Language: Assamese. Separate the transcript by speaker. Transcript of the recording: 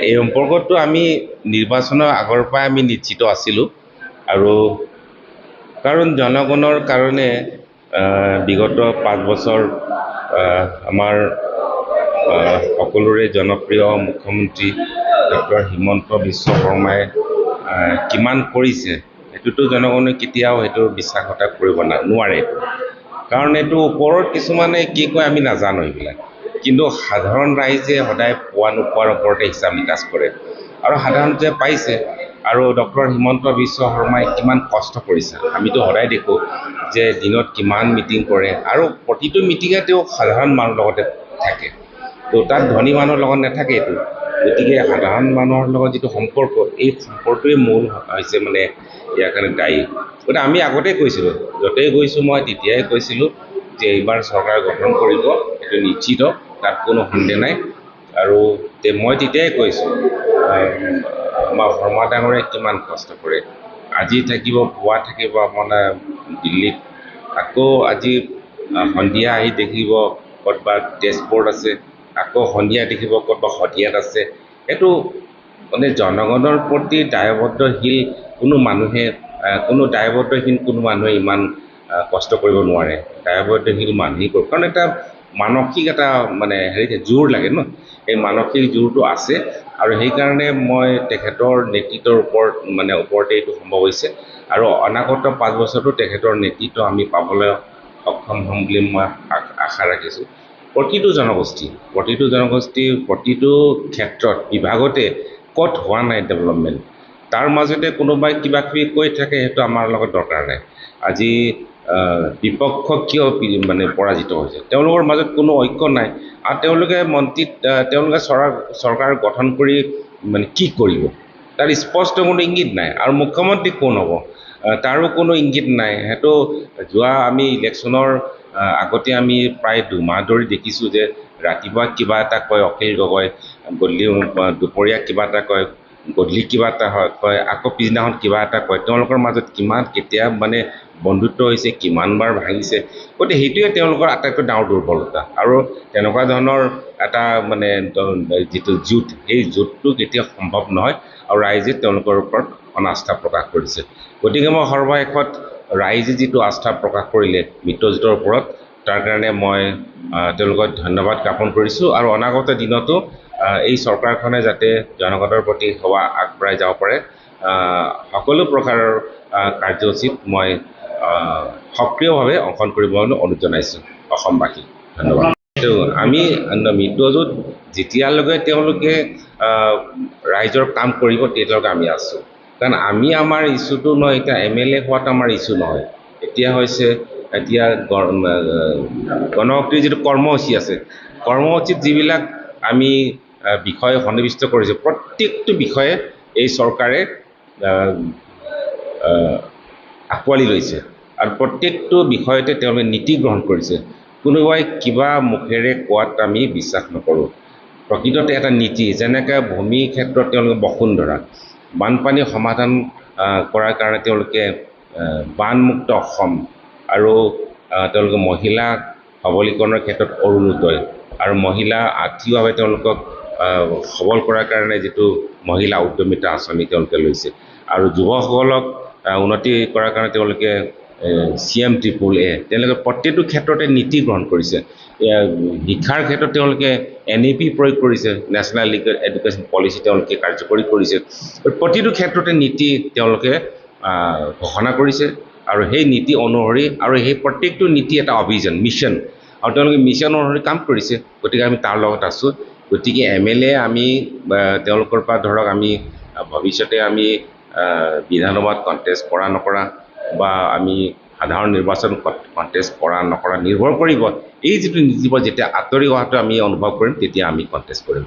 Speaker 1: এই সম্পৰ্কতো আমি নিৰ্বাচনৰ আগৰ পৰাই আমি নিশ্চিত আছিলোঁ আৰু কাৰণ জনগণৰ কাৰণে বিগত 5 বছৰ আমাৰ সকলোৰে জনপ্ৰিয় মুখ্যমন্ত্ৰী ডক্টৰ হিমন্ত বিশ্ব শৰ্মাই কিমান কৰিছে সেইটোতো জনগণে কেতিয়াও সেইটো বিশ্বাসঘাতক কৰিব নোৱাৰে কাৰণ এইটো ওপৰত কিছুমানে কি কয় আমি নাজানো এইবিলাক কিন্তু সাধাৰণ ৰাইজে সদায় পোৱা নোপোৱাৰ ওপৰতে হিচাপ নিকাচ কৰে আৰু সাধাৰণতে পাইছে আৰু ডক্টৰ হিমন্ত বিশ্ব শৰ্মাই কিমান কষ্ট কৰিছে আমিতো সদায় দেখোঁ যে দিনত কিমান মিটিং কৰে আৰু প্ৰতিটো মিটিঙে তেওঁ সাধাৰণ মানুহৰ লগতে থাকে তো তাত ধনী মানুহৰ লগত নাথাকে এইটো গতিকে সাধাৰণ মানুহৰ লগত যিটো সম্পৰ্ক এই সম্পৰ্কটোৱে মূল হৈছে মানে ইয়াৰ কাৰণে দায়ী গতিকে আমি আগতে কৈছিলোঁ য'তেই গৈছোঁ মই তেতিয়াই কৈছিলোঁ যে এইবাৰ চৰকাৰ গঠন কৰিব এইটো নিশ্চিত তাত কোনো সন্দেহ নাই আৰু মই তেতিয়াই কৈছোঁ আমাৰ শৰ্মা ডাঙৰে কিমান কষ্ট কৰে আজি থাকিব পুৱা থাকিব আপোনাৰ দিল্লীত আকৌ আজি সন্ধিয়া আহি দেখিব ক'ৰবাত তেজপুৰত আছে আকৌ সন্ধিয়া দেখিব ক'ৰবাত শদিয়াত আছে এইটো মানে জনগণৰ প্ৰতি দায়বদ্ধশীল কোনো মানুহে ইমান কষ্ট কৰিব নোৱাৰে দায়বদ্ধশীল মানুহেই কৰিব কাৰণ এটা মানসিক এটা মানে জোৰ লাগে ন এই মানসিক জোৰটো আছে আৰু সেইকাৰণে মই তেখেতৰ নেতৃত্বৰ ওপৰতে এইটো সম্ভৱ হৈছে আৰু অনাগত 5 বছৰতো তেখেতৰ নেতৃত্ব আমি পাবলৈ সক্ষম হ'ম বুলি মই আশা ৰাখিছোঁ প্ৰতিটো জনগোষ্ঠীৰ প্ৰতিটো ক্ষেত্ৰত বিভাগতে ক'ত হোৱা নাই ডেভেলপমেণ্ট তাৰ মাজতে কোনোবাই কিবা কিবি কৈ থাকে সেইটো আমাৰ লগত দৰকাৰ নাই আজি বিপক্ষ কিয় মানে পৰাজিত হৈছে তেওঁলোকৰ মাজত কোনো ঐক্য নাই আৰু তেওঁলোকে চৰকাৰ গঠন কৰি মানে কি কৰিব তাৰ স্পষ্ট কোনো ইংগিত নাই আৰু মুখ্যমন্ত্ৰী কোন হ'ব তাৰো কোনো ইংগিত নাই সেইটো যোৱা আমি ইলেকশ্যনৰ আগতে আমি প্ৰায় 2 মাহ ধৰি দেখিছোঁ যে ৰাতিপুৱা কিবা এটা কয় অখিল গগৈ গধূলি দুপৰীয়া কিবা এটা কয় গধূলি কিবা এটা কয় আকৌ পিছদিনাখন কিবা এটা কয় তেওঁলোকৰ মাজত কিমান কেতিয়া মানে বন্ধুত্ব হৈছে কিমানবাৰ ভাঙিছে গতিকে সেইটোৱে তেওঁলোকৰ আটাইতকৈ ডাঙৰ দুৰ্বলতা আৰু তেনেকুৱা ধৰণৰ এটা মানে যিটো জোঁট সেই জোঁটটো কেতিয়াও সম্ভৱ নহয় আৰু ৰাইজে তেওঁলোকৰ ওপৰত অনাস্থা প্ৰকাশ কৰিছে গতিকে মই সৰ্বশেষত ৰাইজে যিটো আস্থা প্ৰকাশ কৰিলে মিত্ৰজোঁটৰ ওপৰত তাৰ কাৰণে মই তেওঁলোকক ধন্যবাদ জ্ঞাপন কৰিছোঁ আৰু অনাগত দিনতো এই চৰকাৰখনে যাতে জনগণৰ প্ৰতি সেৱা আগবঢ়াই যাব পাৰে সকলো প্ৰকাৰৰ কাৰ্যসূচীত মই সক্ৰিয়ভাৱে অংশগ্ৰহণ কৰিবলৈ অনুৰোধ জনাইছোঁ অসমবাসীক ধন্যবাদ আমি মিত্ৰজোঁট যেতিয়ালৈকে তেওঁলোকে ৰাইজৰ কাম কৰিব তেতিয়ালৈকে আমি আছোঁ কাৰণ আমি আমাৰ ইছ্যুটো নহয় এতিয়া MLA হোৱাটো আমাৰ ইছ্যু নহয় এতিয়া গণশক্তিৰ যিটো কৰ্মসূচী আছে কৰ্মসূচীত যিবিলাক আমি বিষয় সন্নিৱিষ্ট কৰিছোঁ প্ৰত্যেকটো বিষয়ে এই চৰকাৰে আঁকোৱালি লৈছে আৰু প্ৰত্যেকটো বিষয়তে তেওঁলোকে নীতি গ্ৰহণ কৰিছে কোনোবাই কিবা মুখেৰে কোৱাত আমি বিশ্বাস নকৰোঁ প্ৰকৃততে এটা নীতি যেনেকৈ ভূমিৰ ক্ষেত্ৰত তেওঁলোকে বসুন্ধৰা বানপানী সমাধান কৰাৰ কাৰণে তেওঁলোকে বানমুক্ত অসম আৰু তেওঁলোকে মহিলা সবলীকৰণৰ ক্ষেত্ৰত অৰুণোদয় আৰু মহিলা আৰ্থিকভাৱে তেওঁলোকক সবল কৰাৰ কাৰণে যিটো মহিলা উদ্যমিতা আঁচনি তেওঁলোকে লৈছে আৰু যুৱকসকলক উন্নতি কৰাৰ কাৰণে তেওঁলোকে CM-AAA তেওঁলোকে প্ৰত্যেকটো ক্ষেত্ৰতে নীতি গ্ৰহণ কৰিছে শিক্ষাৰ ক্ষেত্ৰত তেওঁলোকে NEP প্ৰয়োগ কৰিছে নেশ্যনেল এডুকেশ্যন পলিচি তেওঁলোকে কাৰ্যকৰী কৰিছে প্ৰতিটো ক্ষেত্ৰতে নীতি তেওঁলোকে ঘোষণা কৰিছে আৰু সেই নীতি অনুসৰি আৰু সেই প্ৰত্যেকটো নীতি এটা অভিযান মিছন আৰু তেওঁলোকে মিছন অনুসৰি কাম কৰিছে গতিকে আমি তাৰ লগত আছোঁ গতিকে MLA আমি তেওঁলোকৰ পৰা ধৰক আমি ভৱিষ্যতে আমি বিধানসভাত কণ্টেষ্ট কৰা নকৰা বা আমি সাধাৰণ নিৰ্বাচন কণ্টেষ্ট কৰা নকৰা নিৰ্ভৰ কৰিব এই যিটো নীতিৰ পৰা যেতিয়া আঁতৰি অহাটো আমি অনুভৱ কৰিম তেতিয়া আমি কণ্টেষ্ট কৰিম